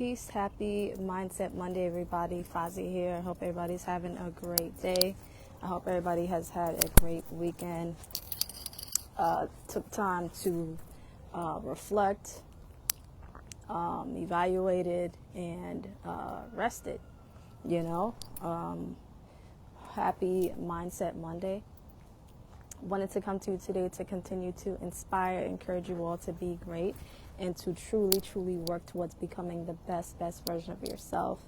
Peace, happy Mindset Monday, everybody. Fazi here. I hope everybody's having a great day. I hope everybody has had a great weekend. Took time to reflect, evaluated, and rested. Happy Mindset Monday. Wanted to come to you today to continue to inspire, encourage you all to be great and to truly work towards becoming the best version of yourself,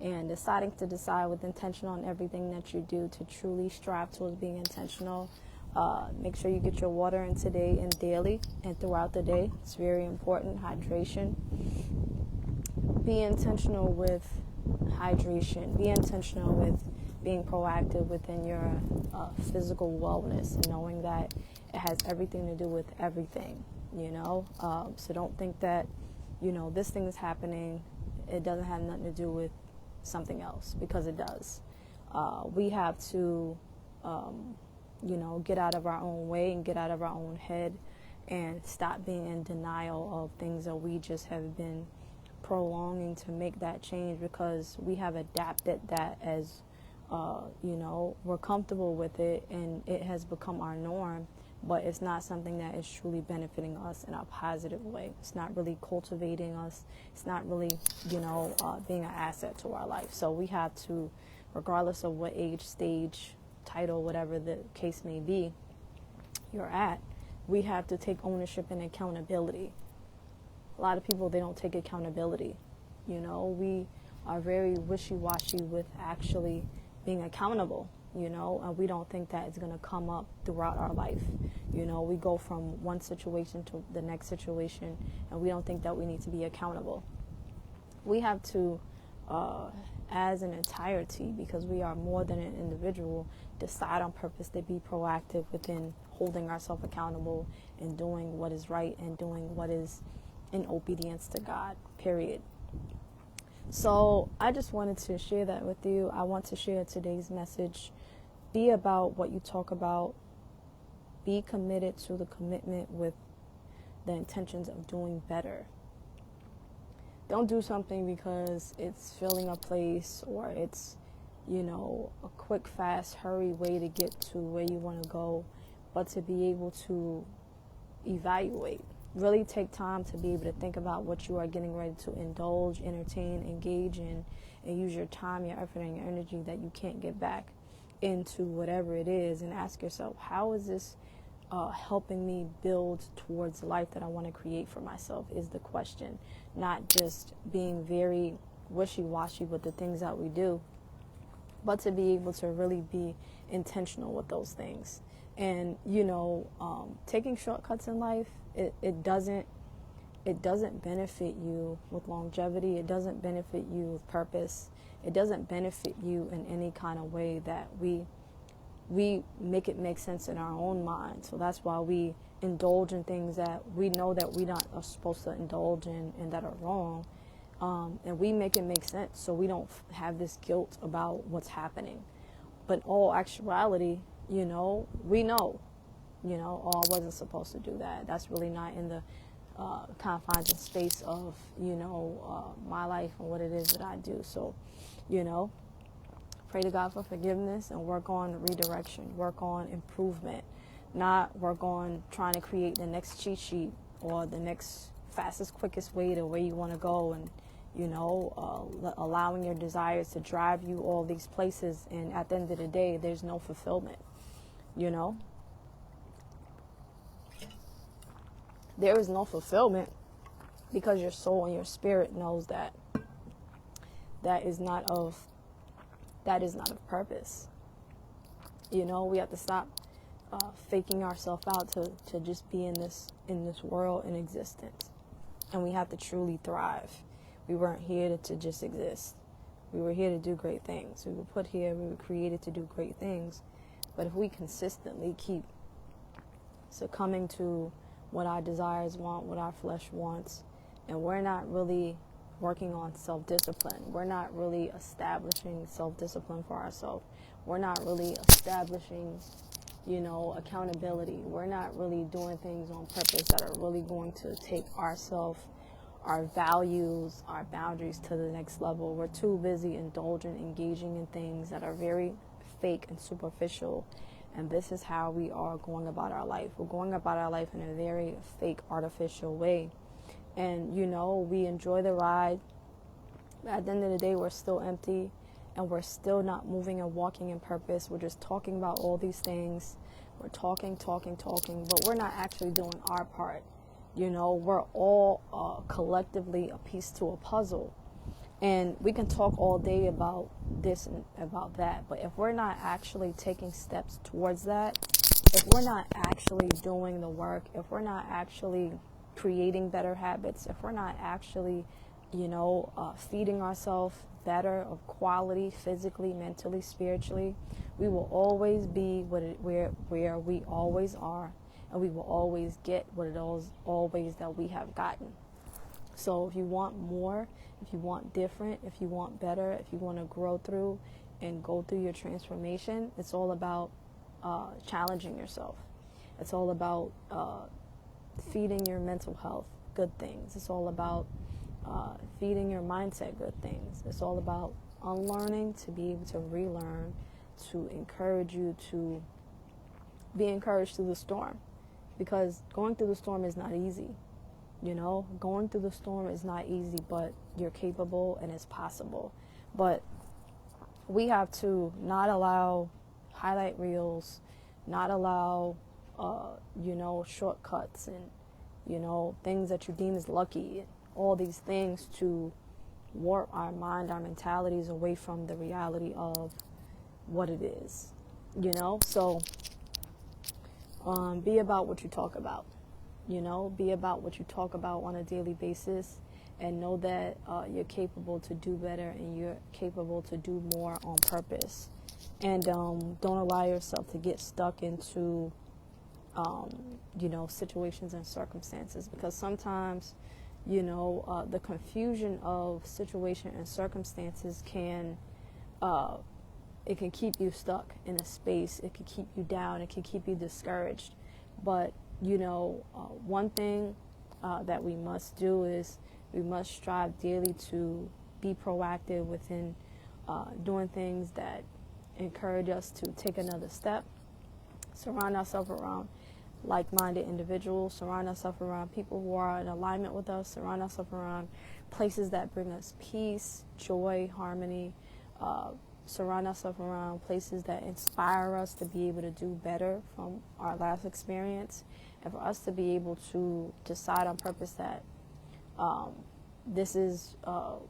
and decide with intention on everything that you do to truly strive towards being intentional. Make sure you get your water in today and daily and throughout the day. It's very important. Hydration. Be intentional with hydration. Be intentional with being proactive within your physical wellness, and knowing that it has everything to do with everything, so don't think that, this thing is happening, it doesn't have nothing to do with something else, because it does. We have to, get out of our own way and get out of our own head and stop being in denial of things that we just have been prolonging to make that change, because we have adapted that as we're comfortable with it and it has become our norm, but it's not something that is truly benefiting us in a positive way. It's not really cultivating us. It's not really, being an asset to our life. So we have to, regardless of what age, stage, title, whatever the case may be you're at, we have to take ownership and accountability. A lot of people, they don't take accountability. We are very wishy-washy with actually being accountable, and we don't think that it's going to come up throughout our life. We go from one situation to the next situation, and we don't think that we need to be accountable. We have to, as an entirety, because we are more than an individual, decide on purpose to be proactive within holding ourselves accountable and doing what is right and doing what is in obedience to God, period. So I just wanted to share that with you. I want to share today's message. Be about what you talk about. Be committed to the commitment with the intentions of doing better. Don't do something because it's filling a place or it's, a quick, fast, hurry way to get to where you want to go, but to be able to evaluate. Really take time to be able to think about what you are getting ready to indulge, entertain, engage in, and use your time, your effort, and your energy that you can't get back into whatever it is, and ask yourself, how is this helping me build towards the life that I want to create for myself, is the question. Not just being very wishy-washy with the things that we do, but to be able to really be intentional with those things. And, taking shortcuts in life, it doesn't benefit you with longevity. It doesn't benefit you with purpose. It doesn't benefit you in any kind of way that we make it make sense in our own mind. So that's why we indulge in things that we know that we not are supposed to indulge in and that are wrong. And we make it make sense so we don't have this guilt about what's happening. But in all actuality, we know, I wasn't supposed to do that. That's really not in the confines and space of, my life and what it is that I do. So, pray to God for forgiveness and work on redirection, work on improvement, not work on trying to create the next cheat sheet or the next fastest, quickest way to where you want to go, and, allowing your desires to drive you all these places. And at the end of the day, there's no fulfillment, There is no fulfillment because your soul and your spirit knows that is not of purpose. We have to stop faking ourselves out to just be in this world in existence, and we have to truly thrive. We weren't here to just exist. We were here to do great things. We were put here, we were created to do great things. But if we consistently keep succumbing to what our desires want, what our flesh wants, and we're not really working on self-discipline, we're not really establishing self-discipline for ourselves, we're not really establishing, accountability, we're not really doing things on purpose that are really going to take our values, our boundaries to the next level. We're too busy indulging, engaging in things that are very fake and superficial. And this is how we are going about our life. We're going about our life in a very fake, artificial way. And, we enjoy the ride. At the end of the day, we're still empty and we're still not moving and walking in purpose. We're just talking about all these things. We're talking, but we're not actually doing our part. We're all collectively a piece to a puzzle. And we can talk all day about this and about that, but if we're not actually taking steps towards that, if we're not actually doing the work, if we're not actually creating better habits, if we're not actually, feeding ourselves better of quality, physically, mentally, spiritually, we will always be where we always are, and we will always get what it is always that we have gotten. So if you want more, if you want different, if you want better, if you want to grow through and go through your transformation, it's all about challenging yourself. It's all about feeding your mental health good things. It's all about feeding your mindset good things. It's all about unlearning to be able to relearn, to encourage you to be encouraged through the storm. Because going through the storm is not easy. Going through the storm is not easy, but you're capable and it's possible. But we have to not allow highlight reels, not allow, shortcuts and, things that you deem as lucky, all these things to warp our mind, our mentalities away from the reality of what it is, So be about what you talk about. Be about what you talk about on a daily basis, and know that you're capable to do better and you're capable to do more on purpose. And don't allow yourself to get stuck into, situations and circumstances, because sometimes, the confusion of situation and circumstances can keep you stuck in a space. It can keep you down. It can keep you discouraged. But one thing that we must do is we must strive daily to be proactive within doing things that encourage us to take another step. Surround ourselves around like-minded individuals. Surround ourselves around people who are in alignment with us. Surround ourselves around places that bring us peace, joy, harmony. Surround ourselves around places that inspire us to be able to do better from our last experience, and for us to be able to decide on purpose that this is the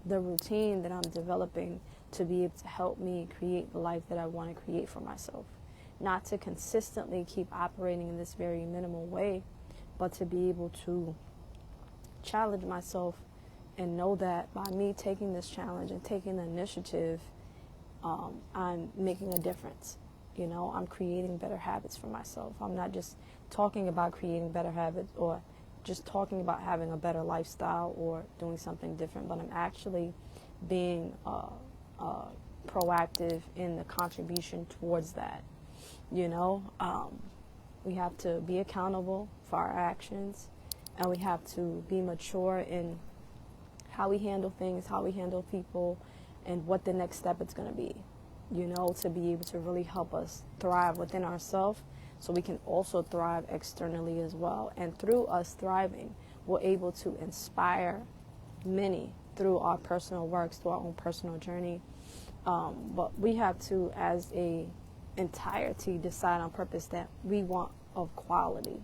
routine that I'm developing to be able to help me create the life that I want to create for myself. Not to consistently keep operating in this very minimal way, but to be able to challenge myself and know that by me taking this challenge and taking the initiative, I'm making a difference. I'm creating better habits for myself. I'm not just talking about creating better habits or just talking about having a better lifestyle or doing something different, but I'm actually being proactive in the contribution towards that. We have to be accountable for our actions, and we have to be mature in how we handle things, how we handle people, and what the next step is going to be, to be able to really help us thrive within ourselves so we can also thrive externally as well. And through us thriving, we're able to inspire many through our personal works, through our own personal journey. But we have to, as a entirety, decide on purpose that we want of quality.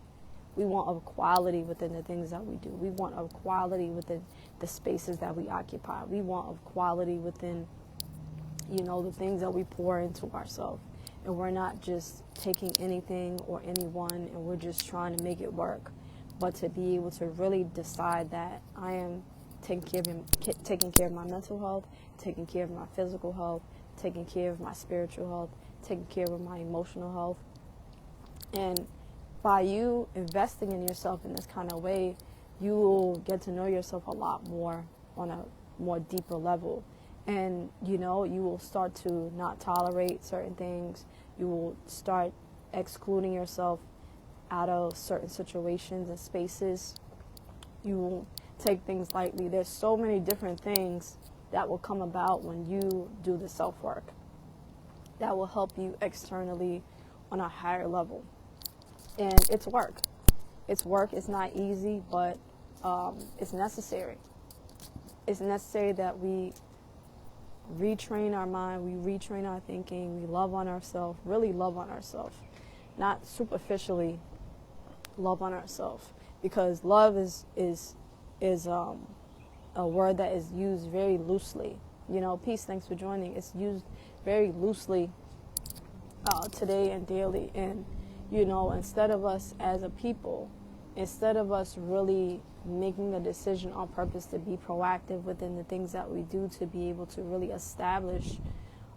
We want of quality within the things that we do. We want of quality within the spaces that we occupy. We want of quality within, the things that we pour into ourselves. And we're not just taking anything or anyone and we're just trying to make it work. But to be able to really decide that I am taking care of my mental health, taking care of my physical health, taking care of my spiritual health, taking care of my emotional health. And by you investing in yourself in this kind of way, you will get to know yourself a lot more on a more deeper level. And, you will start to not tolerate certain things. You will start excluding yourself out of certain situations and spaces. You won't take things lightly. There's so many different things that will come about when you do the self-work that will help you externally on a higher level. And it's work. It's work. It's not easy, but it's necessary. It's necessary that we retrain our mind, we retrain our thinking, we love on ourselves, really love on ourselves, not superficially love on ourselves, because love is a word that is used very loosely. You know, peace, thanks for joining. It's used very loosely today and daily. And, you know, instead of us as a people, instead of us really making a decision on purpose to be proactive within the things that we do, to be able to really establish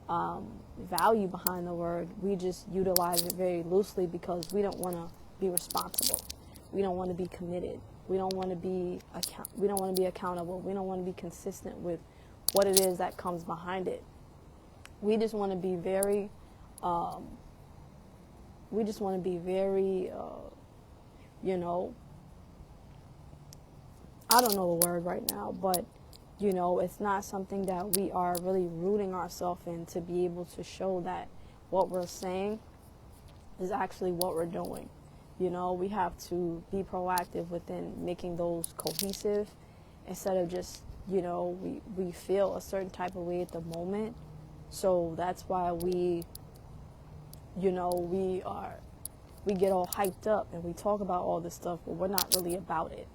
value behind the word, we just utilize it very loosely because we don't want to be responsible. We don't want to be committed. We don't want to be accountable. We don't want to be consistent with what it is that comes behind it. We just want to be very you know, I don't know the word right now, but, you know, it's not something that we are really rooting ourselves in, to be able to show that what we're saying is actually what we're doing. You know, we have to be proactive within making those cohesive, instead of just, you know, we feel a certain type of way at the moment. So that's why we get all hyped up and we talk about all this stuff, but we're not really about it.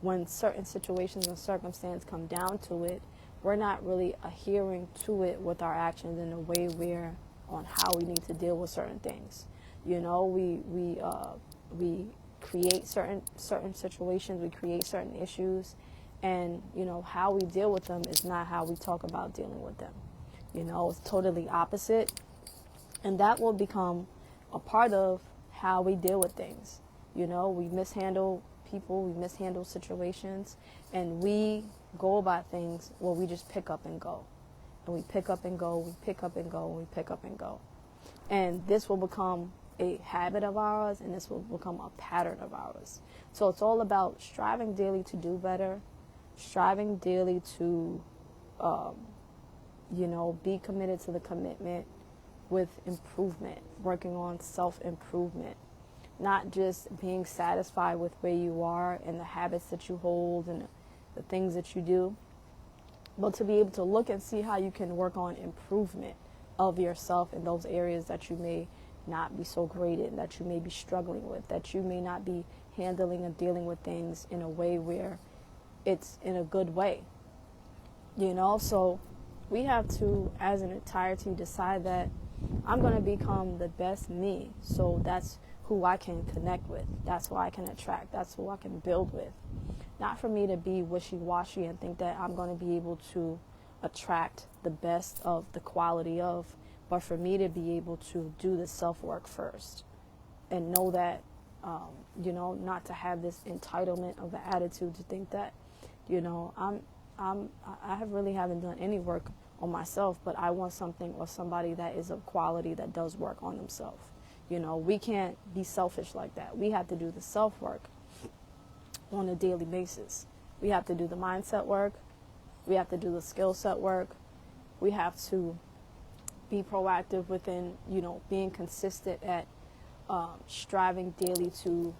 When certain situations and circumstances come down to it, we're not really adhering to it with our actions in a way where on how we need to deal with certain things. You know, we create certain situations, we create certain issues, and, you know, how we deal with them is not how we talk about dealing with them. You know, it's totally opposite, and that will become a part of how we deal with things. You know, we mishandle people, we mishandle situations, and we go about things where we just pick up and go. And we pick up and go, we pick up and go, we pick up and go. And this will become a habit of ours, and this will become a pattern of ours. So it's all about striving daily to do better, striving daily to, be committed to the commitment with improvement, working on self-improvement. Not just being satisfied with where you are and the habits that you hold and the things that you do, but to be able to look and see how you can work on improvement of yourself in those areas that you may not be so great in, that you may be struggling with, that you may not be handling and dealing with things in a way where it's in a good way. You know, so we have to, as an entirety, decide that I'm going to become the best me. So that's who I can connect with. That's who I can attract. That's who I can build with. Not for me to be wishy-washy and think that I'm going to be able to attract the best of the quality of, but for me to be able to do the self-work first and know that, not to have this entitlement of the attitude to think that, I really haven't done any work on myself, but I want something or somebody that is of quality that does work on themselves. You know, we can't be selfish like that. We have to do the self-work on a daily basis. We have to do the mindset work. We have to do the skill set work. We have to be proactive within, being consistent at striving daily to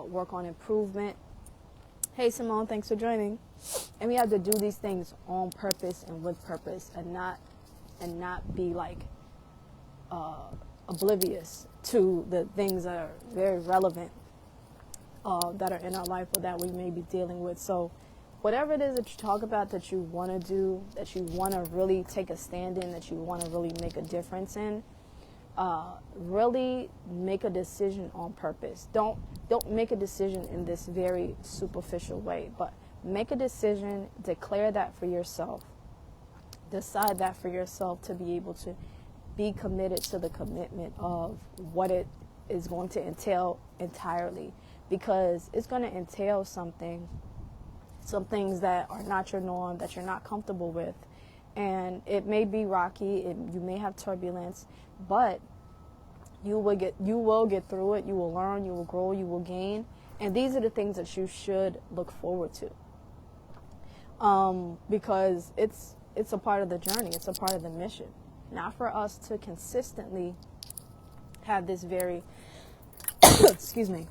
work on improvement. Hey, Simone, thanks for joining. And we have to do these things on purpose and with purpose, and not be like oblivious to the things that are very relevant that are in our life or that we may be dealing with. So whatever it is that you talk about, that you want to do, that you want to really take a stand in, that you want to really make a difference in, really make a decision on purpose. Don't make a decision in this very superficial way, but make a decision, declare that for yourself, decide that for yourself, to be able to be committed to the commitment of what it is going to entail entirely, because it's going to entail some things that are not your norm, that you're not comfortable with, and it may be rocky, you may have turbulence, but you will get through it. You will learn, you will grow, you will gain, And these are the things that you should look forward to, because it's a part of the journey. It's a part of the mission. Not for us to consistently have this very, excuse me,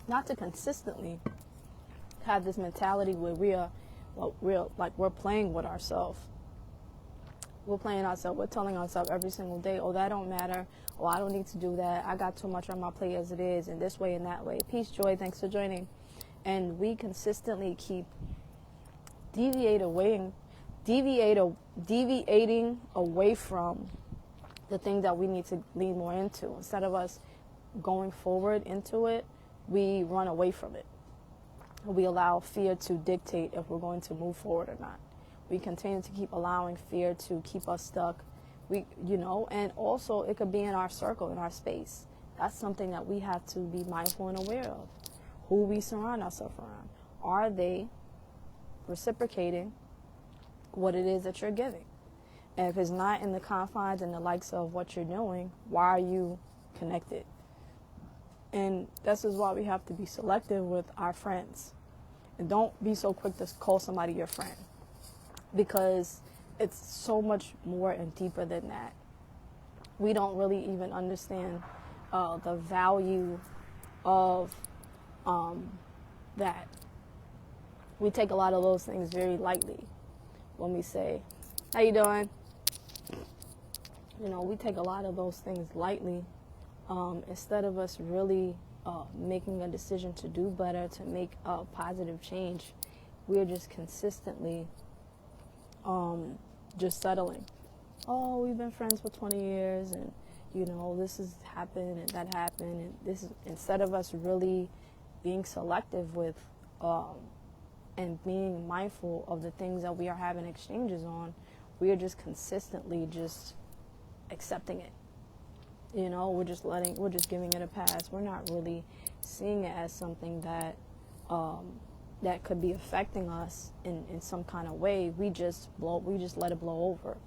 not to consistently have this mentality where we're playing with ourselves. We're playing ourselves. We're telling ourselves every single day, oh, that don't matter. Oh, I don't need to do that. I got too much on my plate as it is, and this way and that way. Peace, joy, thanks for joining. And we consistently keep deviating away from the thing that we need to lean more into. Instead of us going forward into it, we run away from it. We allow fear to dictate if we're going to move forward or not. We continue to keep allowing fear to keep us stuck. And also it could be in our circle, in our space. That's something that we have to be mindful and aware of. Who we surround ourselves around. Are they reciprocating what it is that you're giving? And if it's not in the confines and the likes of what you're doing, why are you connected? And this is why we have to be selective with our friends. And don't be so quick to call somebody your friend, because it's so much more and deeper than that. We don't really even understand the value of that. We take a lot of those things very lightly when we say, how you doing? We take a lot of those things lightly instead of us really making a decision to do better, to make a positive change. We're just consistently just settling. Oh, we've been friends for 20 years, and this has happened and that happened, and this is, instead of us really being selective with and being mindful of the things that we are having exchanges on, we are just consistently just accepting it. We're just giving it a pass. We're not really seeing it as something that that could be affecting us in some kind of way. We just let it blow over.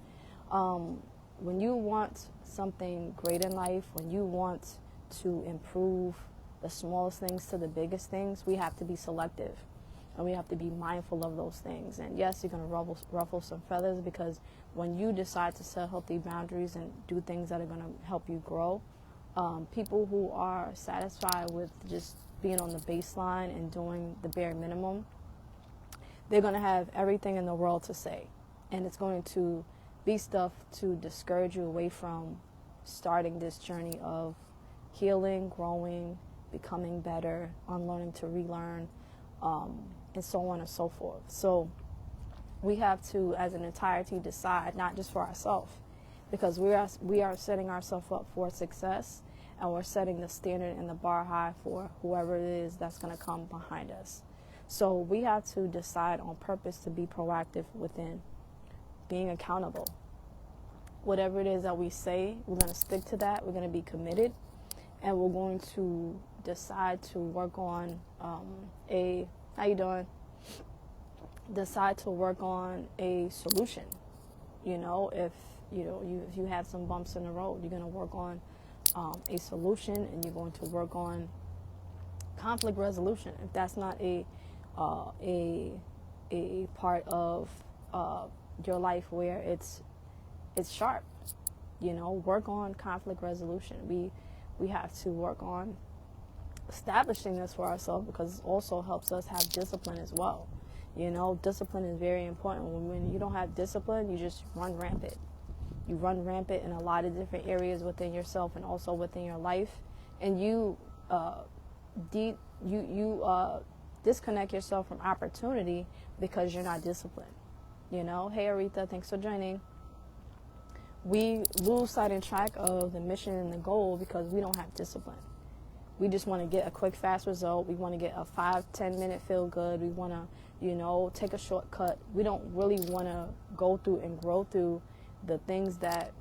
When you want something great in life, when you want to improve the smallest things to the biggest things, we have to be selective, and we have to be mindful of those things. And yes, you're going to ruffle some feathers, because when you decide to set healthy boundaries and do things that are going to help you grow, people who are satisfied with just being on the baseline and doing the bare minimum, they're going to have everything in the world to say. And it's going to be stuff to discourage you away from starting this journey of healing, growing, becoming better, unlearning to relearn, and so on and so forth. So we have to, as an entirety, decide, not just for ourselves, because we are setting ourselves up for success, and we're setting the standard and the bar high for whoever it is that's going to come behind us. So we have to decide on purpose to be proactive within being accountable. Whatever it is that we say, we're going to stick to that. We're going to be committed, and we're going to decide to work on how you doing? Decide to work on a solution. If you have some bumps in the road, you're going to work on a solution, and you're going to work on conflict resolution. If that's not a part of your life where it's sharp, work on conflict resolution. We have to work on establishing this for ourselves, because it also helps us have discipline as well. Discipline is very important. When you don't have discipline, you just run rampant. You run rampant in a lot of different areas within yourself and also within your life, and you disconnect yourself from opportunity because you're not disciplined. Hey, Aretha, thanks for joining. We lose sight and track of the mission and the goal because we don't have discipline. We just want to get a quick, fast result. We want to get a 5-10 minute feel good. We want to, take a shortcut. We don't really want to go through and grow through the things that,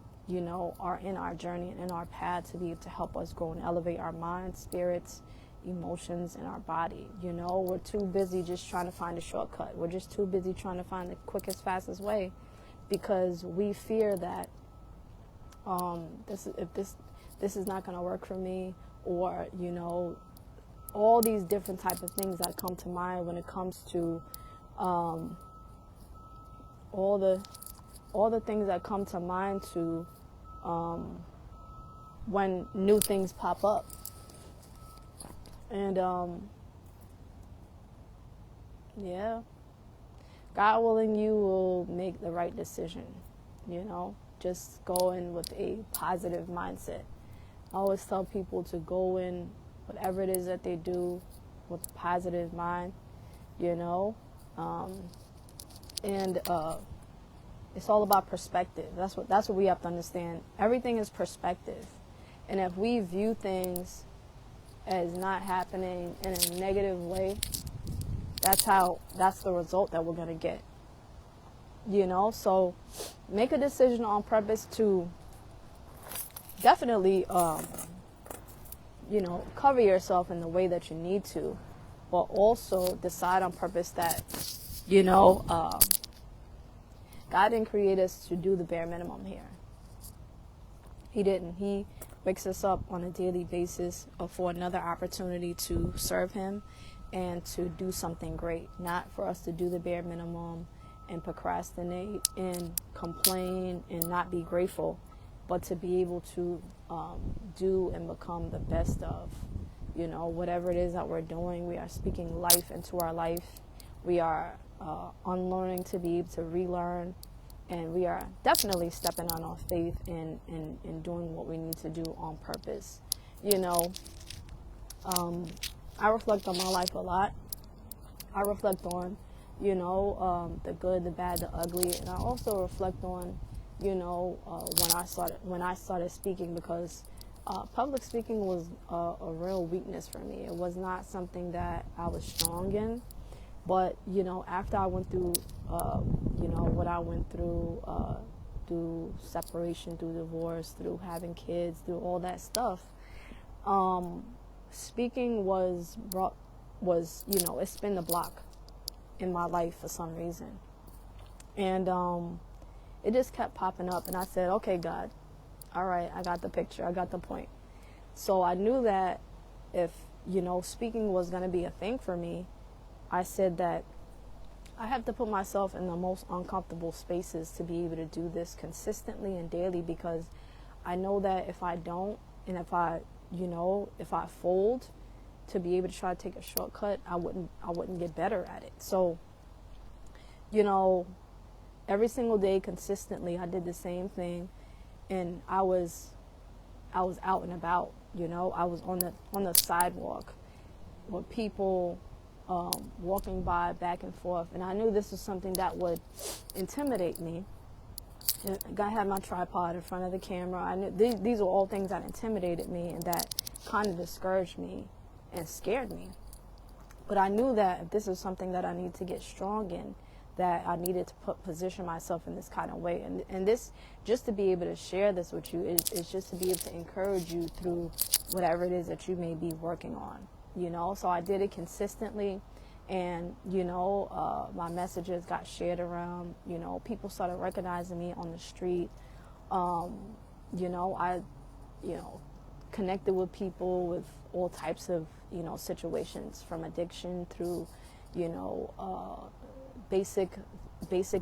are in our journey and in our path to be able to help us grow and elevate our minds, spirits, emotions, and our body. We're too busy just trying to find a shortcut. We're just too busy trying to find the quickest, fastest way, because we fear that This is not going to work for me, or all these different type of things that come to mind when it comes to all the things that come to mind to when new things pop up. And yeah, God willing, you will make the right decision. Just go in with a positive mindset. I always tell people to go in whatever it is that they do with a positive mind, and it's all about perspective. That's what we have to understand. Everything is perspective, and if we view things as not happening in a negative way, that's the result that we're going to get. So make a decision on purpose to definitely cover yourself in the way that you need to, but also decide on purpose that God didn't create us to do the bare minimum here. He didn't. He wakes us up on a daily basis for another opportunity to serve him and to do something great, not for us to do the bare minimum and procrastinate and complain and not be grateful, but to be able to do and become the best of, whatever it is that we're doing. We are speaking life into our life. We are unlearning to be able to relearn, and we are definitely stepping on our faith and doing what we need to do on purpose. I reflect on my life a lot. I reflect on, the good, the bad, the ugly, and I also reflect on, when I started speaking, because public speaking was a real weakness for me. It was not something that I was strong in. But, after I went through, what I went through, through separation, through divorce, through having kids, through all that stuff, speaking it spin the block in my life for some reason. And it just kept popping up. And I said, okay, God, all right, I got the picture. I got the point. So I knew that if, speaking was going to be a thing for me, I said that I have to put myself in the most uncomfortable spaces to be able to do this consistently and daily, because I know that if I don't, and if I fold to be able to try to take a shortcut, I wouldn't get better at it. So, every single day consistently, I did the same thing, and I was out and about. I was on the sidewalk with people walking by back and forth, and I knew this was something that would intimidate me. I had my tripod in front of the camera. I knew these were all things that intimidated me and that kind of discouraged me and scared me. But I knew that if this is something that I need to get strong in, that I needed to position myself in this kind of way. And this, just to be able to share this with you, is just to be able to encourage you through whatever it is that you may be working on. So I did it consistently, and my messages got shared around. People started recognizing me on the street. I connected with people with all types of situations, from addiction through basic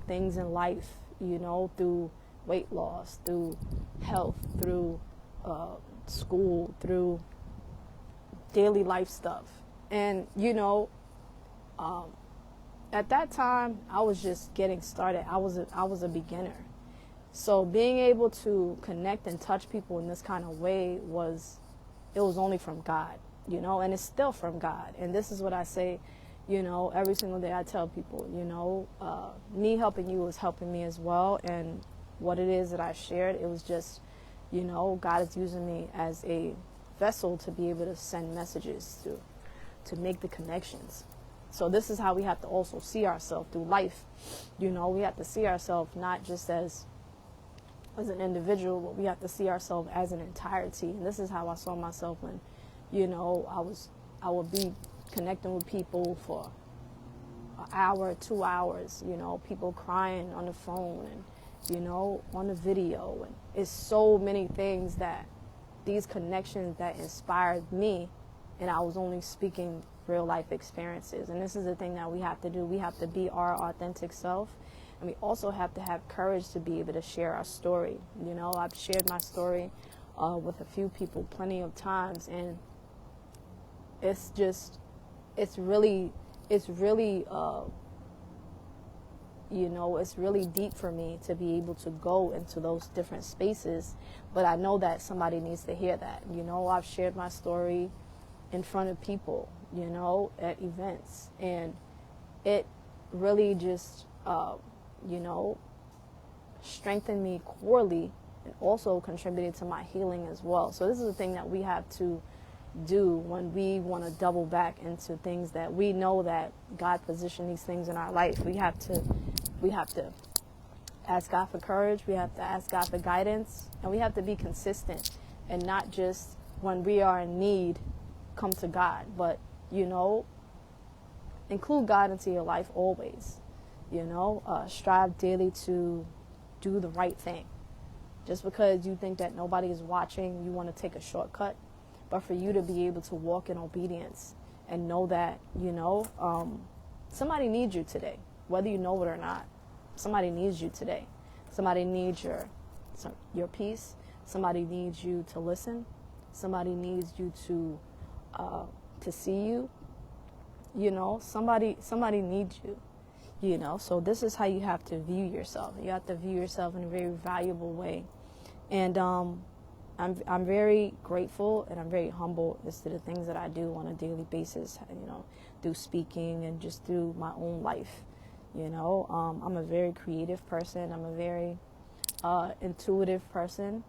things in life, through weight loss, through health, through school, through daily life stuff. And at that time I was just getting started. I was a beginner. So being able to connect and touch people in this kind of way was only from God, and it's still from God. And this is what I say, every single day. I tell people, me helping you is helping me as well. And what it is that I shared, it was just, God is using me as a vessel to be able to send messages, to make the connections. So this is how we have to also see ourselves through life. We have to see ourselves not just as an individual, but we have to see ourselves as an entirety. And this is how I saw myself when, I would be connecting with people for an hour, 2 hours, people crying on the phone, on the video. And it's so many things that these connections that inspired me, and I was only speaking real life experiences. And this is the thing that we have to do. We have to be our authentic self, and we also have to have courage to be able to share our story. I've shared my story with a few people plenty of times, and it's really it's really deep for me to be able to go into those different spaces. But I know that somebody needs to hear that. I've shared my story in front of people, at events, and it really just strengthened me corely, and also contributed to my healing as well. So this is the thing that we have to do when we want to double back into things that we know that God positioned these things in our life. We have to ask God for courage. We have to ask God for guidance, and we have to be consistent, and not just when we are in need come to God, but include God into your life always. Strive daily to do the right thing. Just because you think that nobody is watching, you want to take a shortcut. But for you to be able to walk in obedience and know that, somebody needs you today, whether you know it or not. Somebody needs you today. Somebody needs your peace. Somebody needs you to listen. Somebody needs you to see you. Somebody needs you. So this is how you have to view yourself. You have to view yourself in a very valuable way. And I'm very grateful, and I'm very humble as to the things that I do on a daily basis, through speaking and just through my own life. I'm a very creative person. I'm a very intuitive person.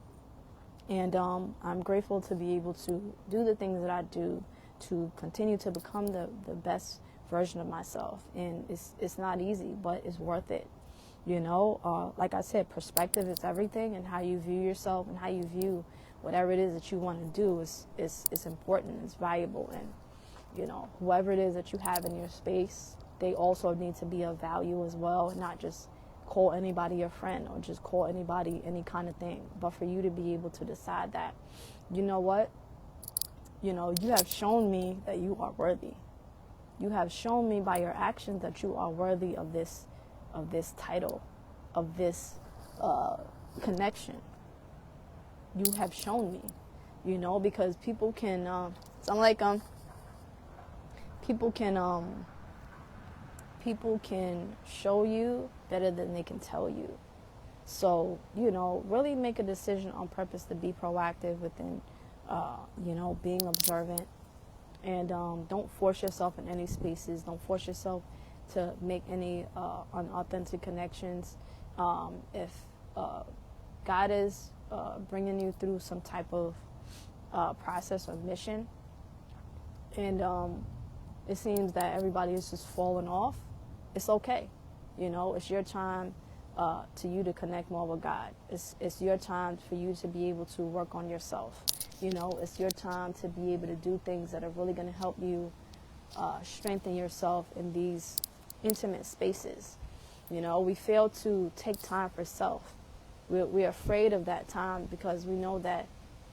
And I'm grateful to be able to do the things that I do to continue to become the best version of myself. And it's not easy, but it's worth it. Like I said, perspective is everything, and how you view yourself and how you view whatever it is that you want to do is important, it's valuable. And, whoever it is that you have in your space, they also need to be of value as well, and not just call anybody a friend or just call anybody any kind of thing. But for you to be able to decide that, you know what, you have shown me that you are worthy. You have shown me by your actions that you are worthy of this title, of this connection. You have shown me, because people can, people can show you better than they can tell you. So, really make a decision on purpose to be proactive within, being observant. And don't force yourself in any spaces. Don't force yourself to make any unauthentic connections. If God is bringing you through some type of process or mission, and it seems that everybody is just falling off, it's okay. It's your time to connect more with God. It's your time for you to be able to work on yourself. It's your time to be able to do things that are really going to help you strengthen yourself in these intimate spaces. We fail to take time for self. We're afraid of that time because we know that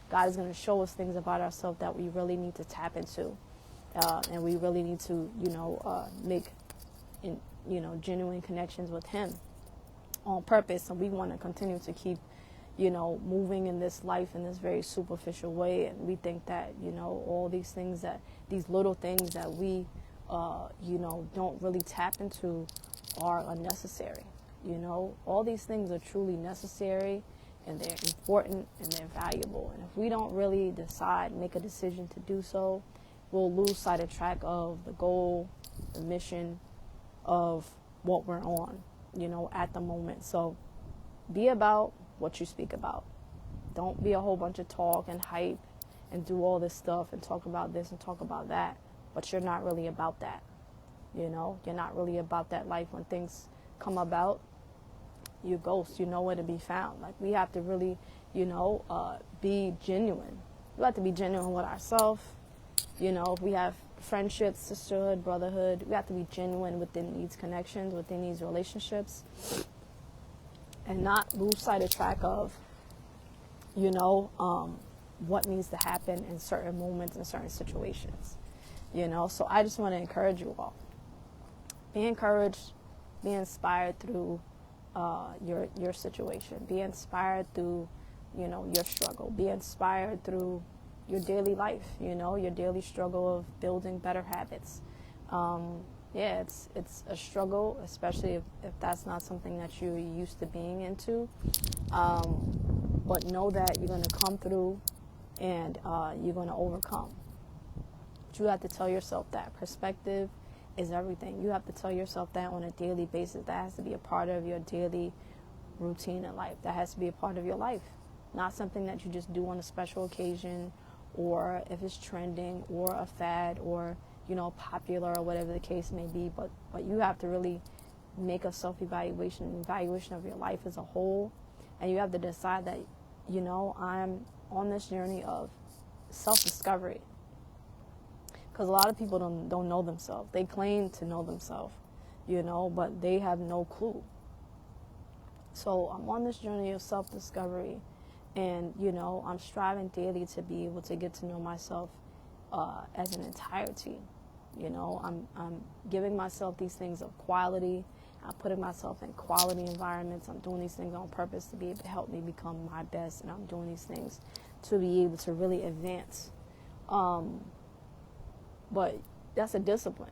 God is going to show us things about ourselves that we really need to tap into. And we really need to, make, genuine connections with Him on purpose. And we want to continue to keep, moving in this life in this very superficial way. And we think that, all these things these little things that we, don't really tap into are unnecessary. All these things are truly necessary, and they're important, and they're valuable. And if we don't really make a decision to do so, we'll lose sight of track of the goal, the mission of what we're on, at the moment. So be about what you speak about. Don't be a whole bunch of talk and hype and do all this stuff and talk about this and talk about that, but you're not really about that. You're not really about that life. When things come about, you ghost, where to be found. Like, we have to really, be genuine. We have to be genuine with ourselves. If we have friendships, sisterhood, brotherhood, we have to be genuine within these connections, within these relationships. and not lose sight of track of, what needs to happen in certain moments and certain situations. So I just want to encourage you all. Be encouraged, be inspired through your situation. Be inspired through, your struggle. Be inspired through your daily life, your daily struggle of building better habits. It's a struggle, especially if that's not something that you're used to being into. But know that you're going to come through and you're going to overcome. But you have to tell yourself that perspective is everything. You have to tell yourself that on a daily basis. That has to be a part of your daily routine in life. That has to be a part of your life. Not something that you just do on a special occasion, or if it's trending or a fad or, popular or whatever the case may be. But you have to really make a self-evaluation of your life as a whole. And you have to decide that, I'm on this journey of self-discovery. Because a lot of people don't know themselves. They claim to know themselves, but they have no clue. So I'm on this journey of self-discovery, and, I'm striving daily to be able to get to know myself as an entirety. I'm giving myself these things of quality. I'm putting myself in quality environments. I'm doing these things on purpose to be able to help me become my best, and I'm doing these things to be able to really advance. But that's a discipline.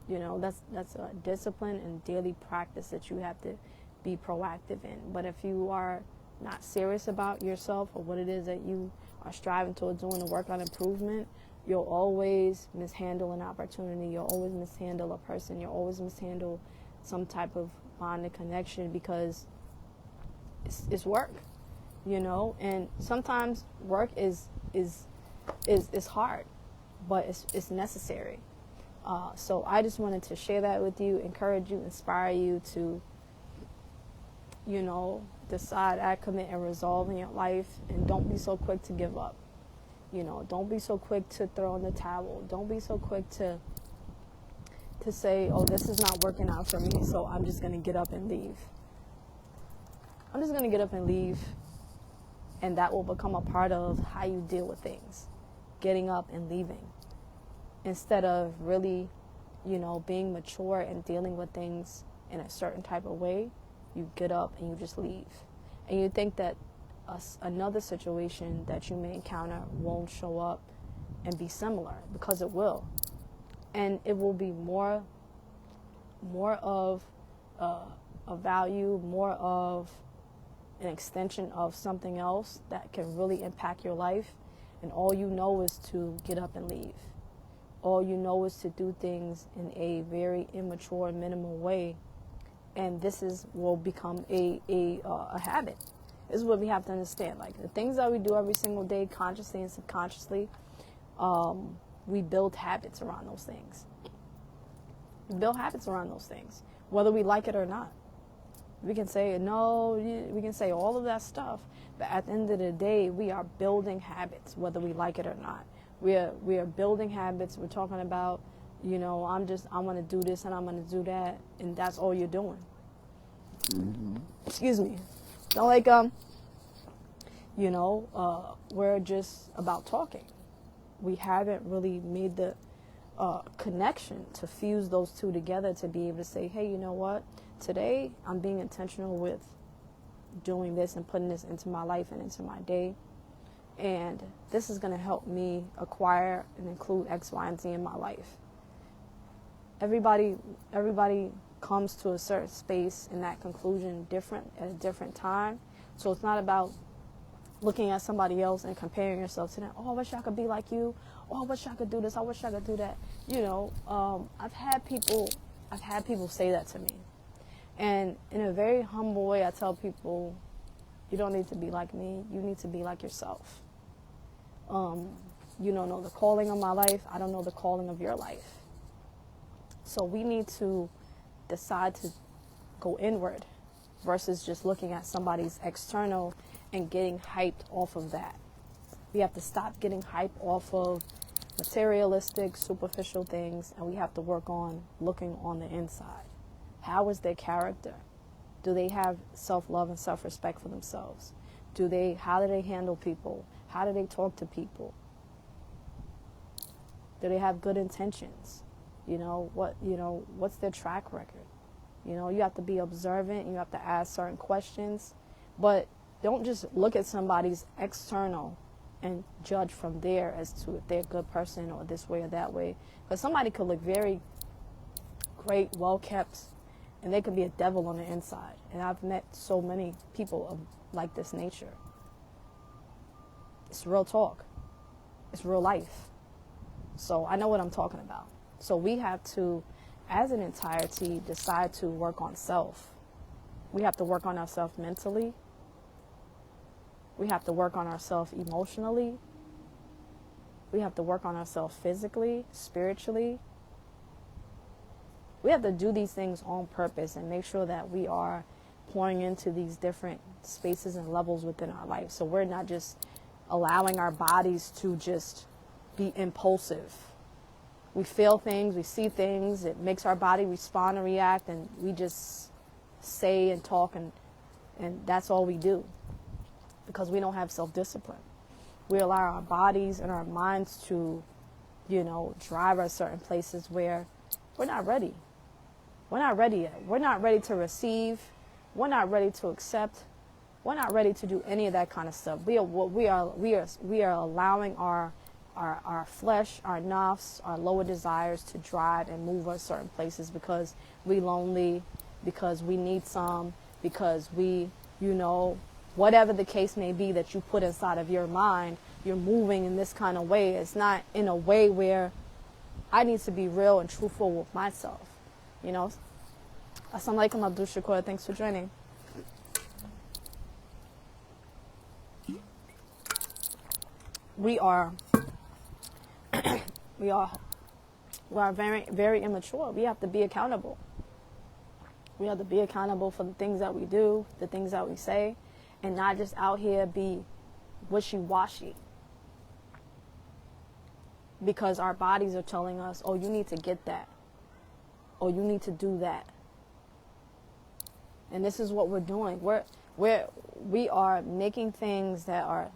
That's a discipline and daily practice that you have to be proactive in. But if you are not serious about yourself or what it is that you are striving towards doing to work on improvement, you'll always mishandle an opportunity. You'll always mishandle a person. You'll always mishandle some type of bond and connection, because it's work, and sometimes work is hard, but it's necessary. So I just wanted to share that with you, encourage you, inspire you to, decide, act, commit, and resolve in your life, and don't be so quick to give up. Don't be so quick to throw in the towel. Don't be so quick to say, oh, this is not working out for me, so I'm just going to get up and leave. I'm just going to get up and leave, and that will become a part of how you deal with things, getting up and leaving, instead of really, being mature and dealing with things in a certain type of way. You get up and you just leave, and you think that another situation that you may encounter won't show up and be similar, because it will. And it will be more of a value, more of an extension of something else that can really impact your life. And all you know is to get up and leave. All you know is to do things in a very immature, minimal way. And will become a habit. This is what we have to understand. Like, the things that we do every single day, consciously and subconsciously, we build habits around those things. We build habits around those things, whether we like it or not. We can say no, we can say all of that stuff, but at the end of the day, we are building habits, whether we like it or not. We are building habits. We're talking about, I'm going to do this and I'm going to do that, and that's all you're doing. Mm-hmm. Excuse me. Don't we're just about talking. We haven't really made the connection to fuse those two together to be able to say, hey, you know what? Today I'm being intentional with doing this and putting this into my life and into my day. And this is going to help me acquire and include X, Y, and Z in my life. Everybody comes to a certain space in that conclusion different at a different time. So it's not about looking at somebody else and comparing yourself to them. Oh, I wish I could be like you. Oh, I wish I could do this. I wish I could do that. I've had people say that to me. And in a very humble way, I tell people, you don't need to be like me. You need to be like yourself. You don't know the calling of my life. I don't know the calling of your life. So we need to decide to go inward versus just looking at somebody's external and getting hyped off of that. We have to stop getting hyped off of materialistic, superficial things, and we have to work on looking on the inside. How is their character? Do they have self-love and self-respect for themselves? How do they handle people? How do they talk to people? Do they have good intentions? What's their track record? You have to be observant. You have to ask certain questions. But don't just look at somebody's external and judge from there as to if they're a good person or this way or that way. Because somebody could look very great, well-kept, and they could be a devil on the inside. And I've met so many people of like this nature. It's real talk. It's real life. So I know what I'm talking about. So we have to, as an entirety, decide to work on self. We have to work on ourselves mentally. We have to work on ourselves emotionally. We have to work on ourselves physically, spiritually. We have to do these things on purpose and make sure that we are pouring into these different spaces and levels within our life. So we're not just allowing our bodies to just be impulsive. We feel things, we see things, it makes our body respond and react, and we just say and talk, and that's all we do because we don't have self-discipline. We allow our bodies and our minds to, drive us certain places where we're not ready. We're not ready yet. We're not ready to receive. We're not ready to accept. We're not ready to do any of that kind of stuff. We are allowing our flesh, our nafs, our lower desires to drive and move us certain places because we lonely, because we need some, because we, whatever the case may be that you put inside of your mind, you're moving in this kind of way. It's not in a way where I need to be real and truthful with myself. Assalamu alaikum, Abdul Shakur. Thanks for joining. We are very, very immature. We have to be accountable. We have to be accountable for the things that we do, the things that we say, and not just out here be wishy-washy. Because our bodies are telling us, oh, you need to get that. Or you need to do that. And this is what we're doing. We are making things that are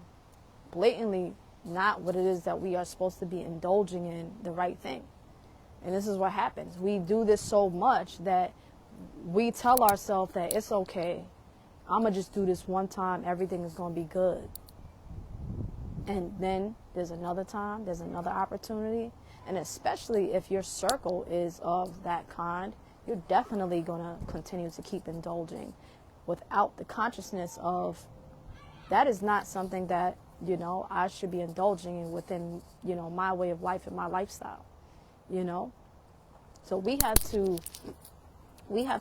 blatantly not what it is that we are supposed to be indulging in the right thing. And this is what happens. We do this so much that we tell ourselves that it's okay. I'm going to just do this one time. Everything is going to be good. And then there's another time. There's another opportunity. And especially if your circle is of that kind, you're definitely going to continue to keep indulging without the consciousness of that is not something that, I should be indulging in within, my way of life and my lifestyle, So we have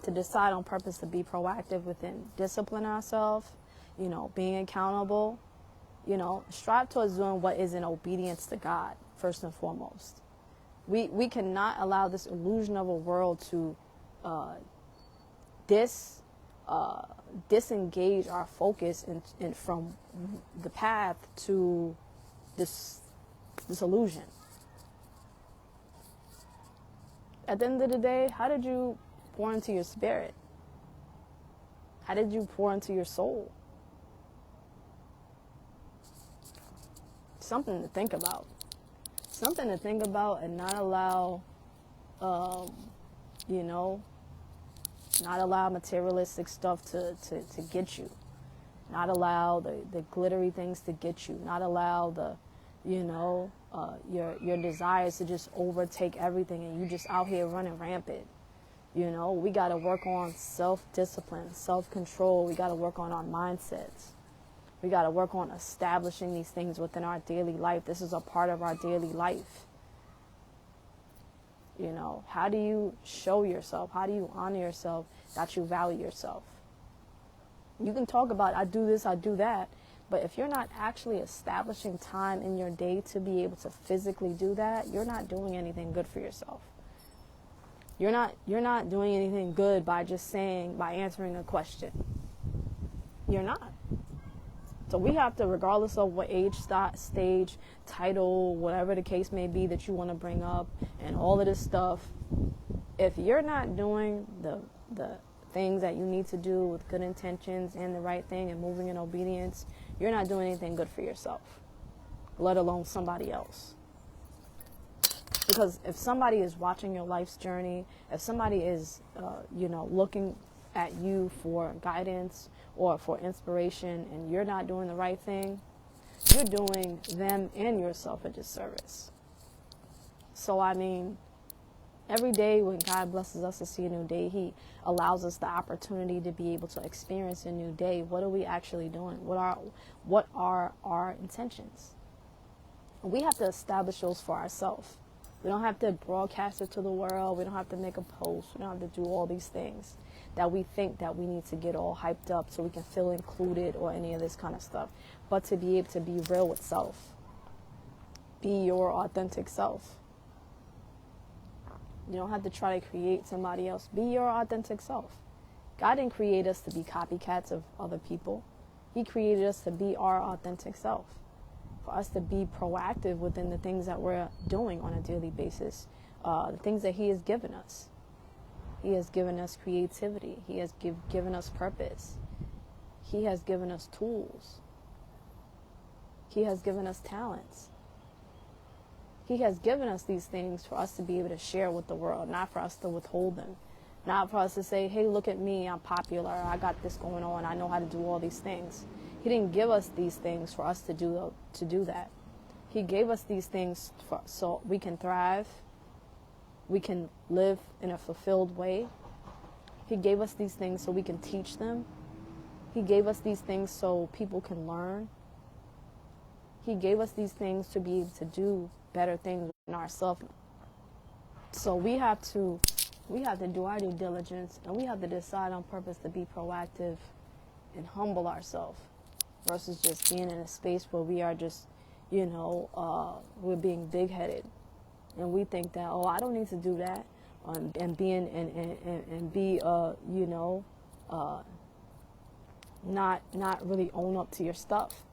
to decide on purpose to be proactive within discipline ourselves, being accountable, strive towards doing what is in obedience to God, first and foremost. We cannot allow this illusion of a world to disengage our focus and from the path to this illusion. At the end of the day, how did you pour into your spirit? How did you pour into your soul? Something to think about. Something to think about and not allow, not allow materialistic stuff to get you. Not allow the glittery things to get you. Not allow the, your desires to just overtake everything and you just out here running rampant. We got to work on self-discipline, self-control. We got to work on our mindsets. We got to work on establishing these things within our daily life. This is a part of our daily life. How do you show yourself? How do you honor yourself that you value yourself? You can talk about, I do this, I do that. But if you're not actually establishing time in your day to be able to physically do that, you're not doing anything good for yourself. You're not doing anything good by answering a question. You're not. So we have to, regardless of what age, stage, title, whatever the case may be that you want to bring up and all of this stuff, if you're not doing the things that you need to do with good intentions and the right thing and moving in obedience, you're not doing anything good for yourself, let alone somebody else. Because if somebody is watching your life's journey, if somebody is, looking at you for guidance or for inspiration, and you're not doing the right thing, you're doing them and yourself a disservice. So, every day when God blesses us to see a new day, He allows us the opportunity to be able to experience a new day. What are we actually doing? What are our intentions? We have to establish those for ourselves. We don't have to broadcast it to the world. We don't have to make a post. We don't have to do all these things that we think that we need to get all hyped up so we can feel included or any of this kind of stuff. But to be able to be real with self. Be your authentic self. You don't have to try to create somebody else. Be your authentic self. God didn't create us to be copycats of other people. He created us to be our authentic self. For us to be proactive within the things that we're doing on a daily basis. The things that He has given us. He has given us creativity. He has given us purpose. He has given us tools. He has given us talents. He has given us these things for us to be able to share with the world, not for us to withhold them. Not for us to say, hey, look at me, I'm popular, I got this going on, I know how to do all these things. He didn't give us these things for us to do that. He gave us these things so we can thrive, we can live in a fulfilled way. He gave us these things so we can teach them. He gave us these things so people can learn. He gave us these things to be able to do better things in ourselves. So we have to do our due diligence, and we have to decide on purpose to be proactive and humble ourselves versus just being in a space where we are just, we're being big-headed. And we think that, I don't need to do that, and not really own up to your stuff.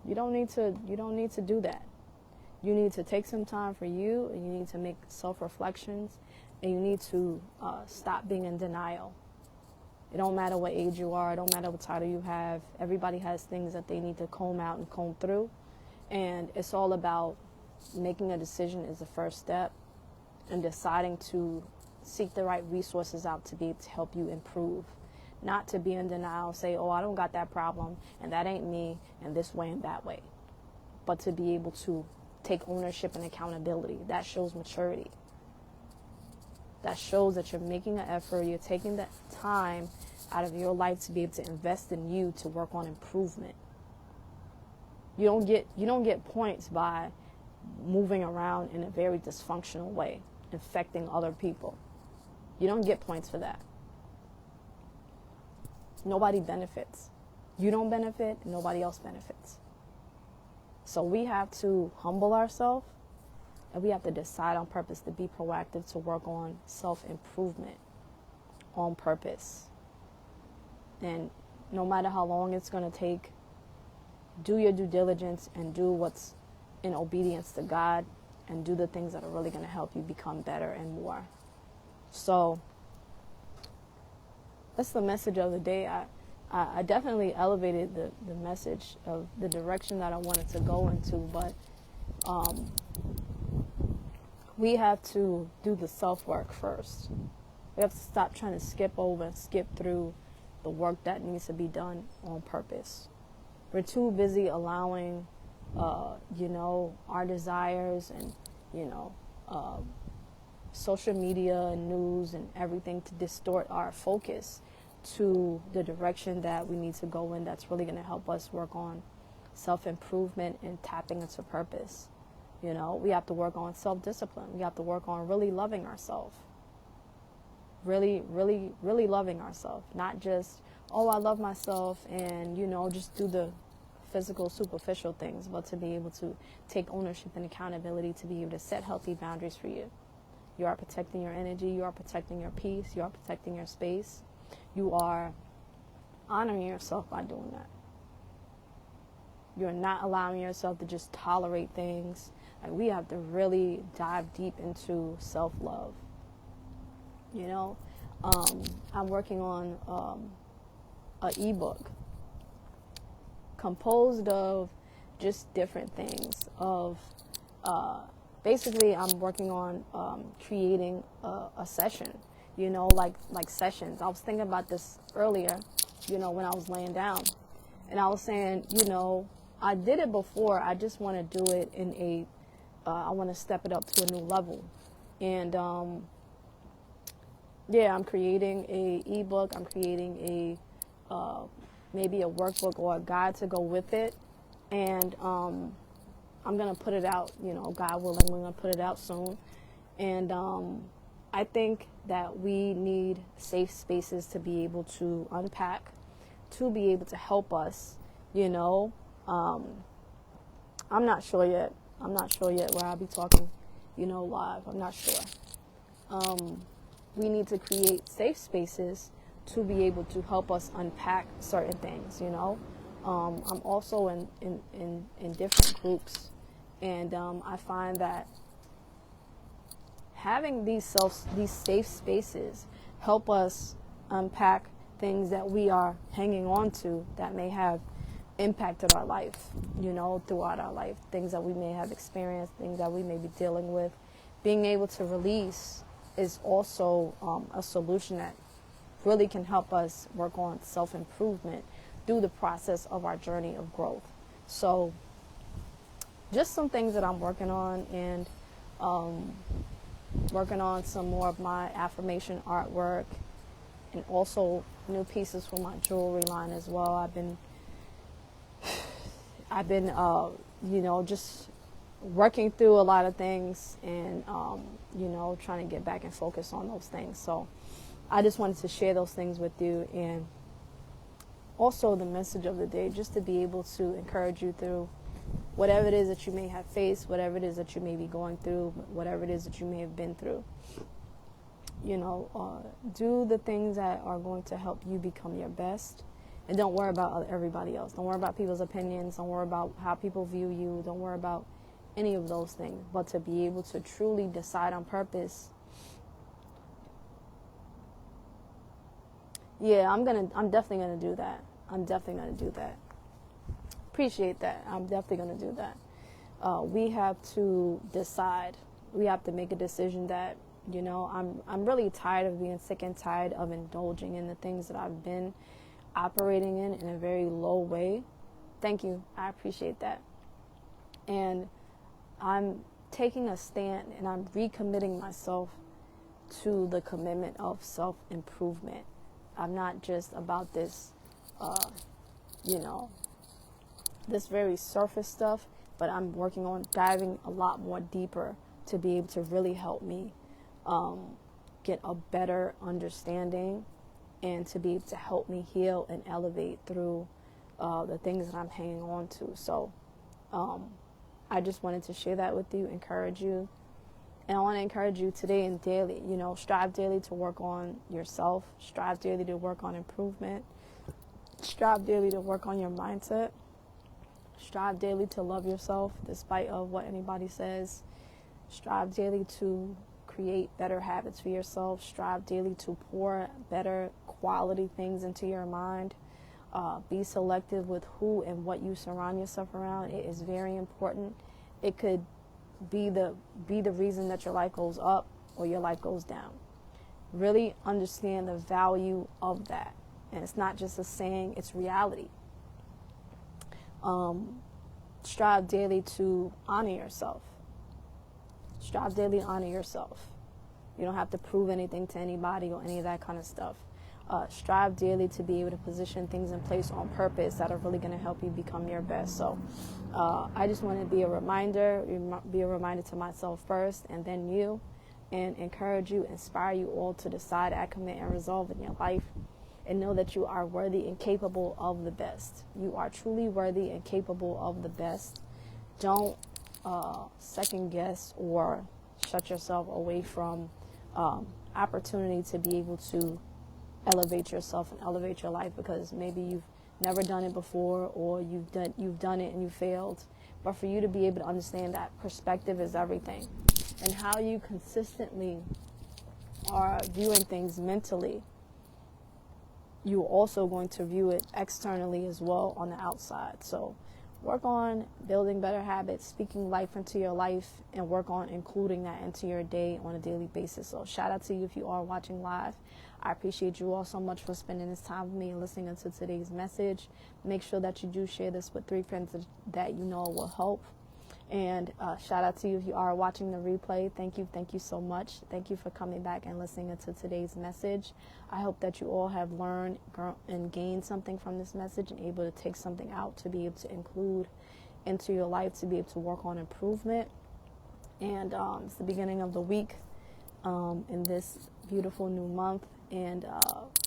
You don't need to do that. You need to take some time for you, and you need to make self-reflections, and you need to stop being in denial. It don't matter what age you are. It don't matter what title you have. Everybody has things that they need to comb out and comb through. And it's all about making a decision is the first step, and deciding to seek the right resources out to be able to help you improve. Not to be in denial, say, I don't got that problem, and that ain't me, and this way and that way. But to be able to take ownership and accountability. That shows maturity. That shows that you're making an effort, you're taking that time out of your life to be able to invest in you to work on improvement. You don't get points by moving around in a very dysfunctional way, infecting other people. You don't get points for that. Nobody benefits. You don't benefit, nobody else benefits. So we have to humble ourselves, and we have to decide on purpose to be proactive, to work on self-improvement on purpose. And no matter how long it's going to take, do your due diligence and do what's in obedience to God, and do the things that are really going to help you become better and more. So that's the message of the day. I definitely elevated the message of the direction that I wanted to go into, but we have to do the self-work first. We have to stop trying to skip over and skip through the work that needs to be done on purpose. We're too busy allowing, our desires and, social media and news and everything to distort our focus to the direction that we need to go in, that's really going to help us work on self-improvement and tapping into purpose. We have to work on self-discipline. We have to work on really loving ourselves. Really, really, really loving ourselves. Not just, I love myself and, just do the physical, superficial things, but to be able to take ownership and accountability, to be able to set healthy boundaries for you. You are protecting your energy. You are protecting your peace. You are protecting your space. You are honoring yourself by doing that. You're not allowing yourself to just tolerate things. We have to really dive deep into self-love. You know, I'm working on an ebook composed of just different things. Of basically, I'm working on creating a session. You know, like sessions. I was thinking about this earlier. You know, when I was laying down, and I was saying, you know, I did it before. I just want to do it in a. I want to step it up to a new level, and yeah, I'm creating a ebook. I'm creating a maybe a workbook or a guide to go with it, and I'm gonna put it out. You know, God willing, we're gonna put it out soon, and I think that we need safe spaces to be able to unpack, to be able to help us. You know, I'm not sure yet. I'm not sure yet where I'll be talking. You know, live. I'm not sure. We need to create safe spaces to be able to help us unpack certain things, you know. I'm also in different groups, and I find that having these safe spaces help us unpack things that we are hanging on to that may have impacted our life, you know, throughout our life, things that we may have experienced, things that we may be dealing with. Being able to release is also a solution that really can help us work on self-improvement through the process of our journey of growth. So just some things that I'm working on, and working on some more of my affirmation artwork, and also new pieces for my jewelry line as well. I've been you know, just working through a lot of things, and you know, trying to get back and focus on those things. So I just wanted to share those things with you, and also the message of the day, just to be able to encourage you through whatever it is that you may have faced, whatever it is that you may be going through, whatever it is that you may have been through. You know, do the things that are going to help you become your best, and don't worry about everybody else. Don't worry about people's opinions. Don't worry about how people view you. Don't worry about any of those things, but to be able to truly decide on purpose. Yeah, I'm definitely gonna do that. I'm definitely gonna do that. Appreciate that. I'm definitely gonna do that. We have to decide. We have to make a decision that, you know, I'm really tired of being sick and tired of indulging in the things that I've been operating in a very low way. Thank you. I appreciate that. And I'm taking a stand, and I'm recommitting myself to the commitment of self-improvement. I'm not just about this, you know, this very surface stuff, but I'm working on diving a lot more deeper to be able to really help me get a better understanding, and to be able to help me heal and elevate through the things that I'm hanging on to. So I just wanted to share that with you, encourage you. And I want to encourage you today and daily, you know, strive daily to work on yourself, strive daily to work on improvement, strive daily to work on your mindset, strive daily to love yourself despite of what anybody says, strive daily to create better habits for yourself, strive daily to pour better quality things into your mind. Be selective with who and what you surround yourself around. It is very important. It could be the reason that your life goes up or your life goes down. Really understand the value of that. And it's not just a saying, it's reality. Strive daily to honor yourself. Strive daily to honor yourself. You don't have to prove anything to anybody or any of that kind of stuff. Strive daily to be able to position things in place on purpose that are really going to help you become your best. So I just want to be a reminder to myself first, and then you, and encourage you, inspire you all to decide, act, commit, and resolve in your life, and know that you are worthy and capable of the best. You are truly worthy and capable of the best. Don't second guess or shut yourself away from opportunity to be able to elevate yourself and elevate your life, because maybe you've never done it before, or you've done it and you failed. But for you to be able to understand that perspective is everything, and how you consistently are viewing things mentally, you're also going to view it externally as well on the outside. So work on building better habits, speaking life into your life, and work on including that into your day on a daily basis. So shout out to you if you are watching live. I appreciate you all so much for spending this time with me and listening to today's message. Make sure that you do share this with 3 friends that you know will help. And shout out to you if you are watching the replay. Thank you so much. Thank you for coming back and listening to today's message. I hope that you all have learned and gained something from this message and able to take something out to be able to include into your life, to be able to work on improvement. And it's the beginning of the week in this beautiful new month. And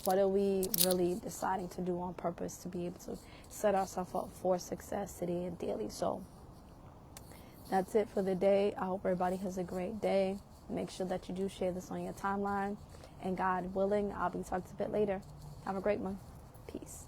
what are we really deciding to do on purpose to be able to set ourselves up for success today and daily? So that's it for the day. I hope everybody has a great day. Make sure that you do share this on your timeline. And God willing, I'll be talking a bit later. Have a great one. Peace.